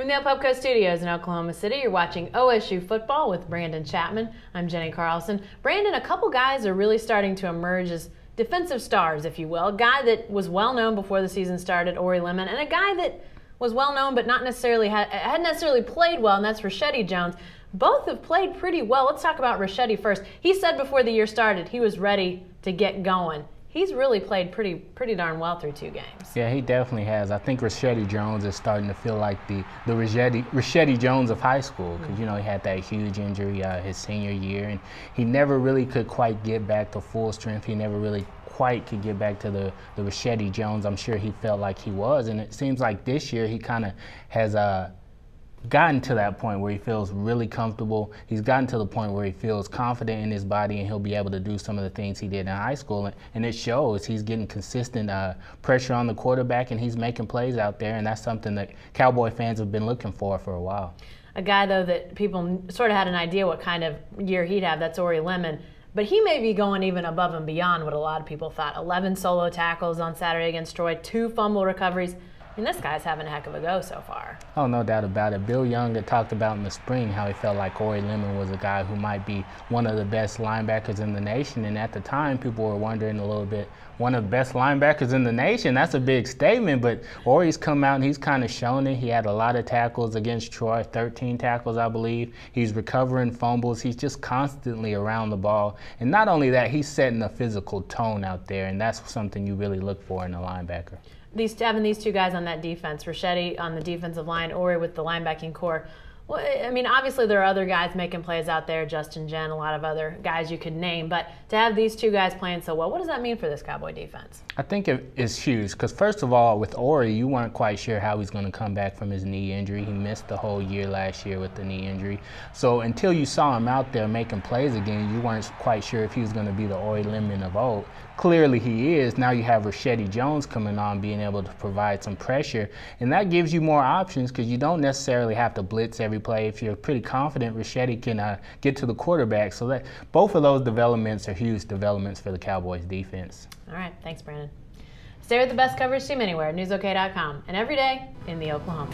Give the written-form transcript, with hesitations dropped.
From the Pubco Studios in Oklahoma City, you're watching OSU football with Brandon Chatmon. I'm Jenni Carlson. Brandon, a couple guys are really starting to emerge as defensive stars, if you will. A guy that was well known before the season started, Orie, and a guy that was well known but not necessarily hadn't necessarily played well, and that's Richetti Jones. Both have played pretty well. Let's talk about Richetti first. He said before the year started he was ready to get going. He's really played pretty darn well through 2 games. Yeah, he definitely has. I think Richetti Jones is starting to feel like the Richetti Jones of high school because, you know, he had that huge injury his senior year, and he never really could quite get back to full strength. He never really quite could get back to the Richetti Jones I'm sure he felt like he was. And it seems like this year he kind of has gotten to that point where he feels really comfortable. He's gotten to the point where he feels confident in his body, and he'll be able to do some of the things he did in high school. And it shows. He's getting consistent pressure on the quarterback, and he's making plays out there, and that's something that Cowboy fans have been looking for a while. A guy, though, that people sort of had an idea what kind of year he'd have, that's Orie. But he may be going even above and beyond what a lot of people thought. 11 solo tackles on Saturday against Troy, 2 fumble recoveries. I mean, this guy's having a heck of a go so far. Oh, no doubt about it. Bill Young had talked about in the spring how he felt like Orie was a guy who might be one of the best linebackers in the nation. And at the time, people were wondering a little bit, one of the best linebackers in the nation? That's a big statement, but Orie's come out and he's kind of shown it. He had a lot of tackles against Troy, 13 tackles, I believe. He's recovering fumbles. He's just constantly around the ball. And not only that, he's setting a physical tone out there, and that's something you really look for in a linebacker. Having these 2 guys on that defense, Richetti on the defensive line, Orie with the linebacking core. Well, I mean, obviously there are other guys making plays out there, Justin Jenn, a lot of other guys you could name, but to have these 2 guys playing so well, what does that mean for this Cowboy defense? I think it is huge because, first of all, with Orie, you weren't quite sure how he's going to come back from his knee injury. He missed the whole year last year with the knee injury. So until you saw him out there making plays again, you weren't quite sure if he was going to be the Orie of old. Clearly he is. Now you have Richetti Jones coming on, being able to provide some pressure, and that gives you more options because you don't necessarily have to blitz every play. If you're pretty confident, Richetti can get to the quarterback. So that both of those developments are huge developments for the Cowboys defense. All right, thanks, Brandon. Stay with the best coverage team anywhere, newsok.com, and every day in the Oklahoma.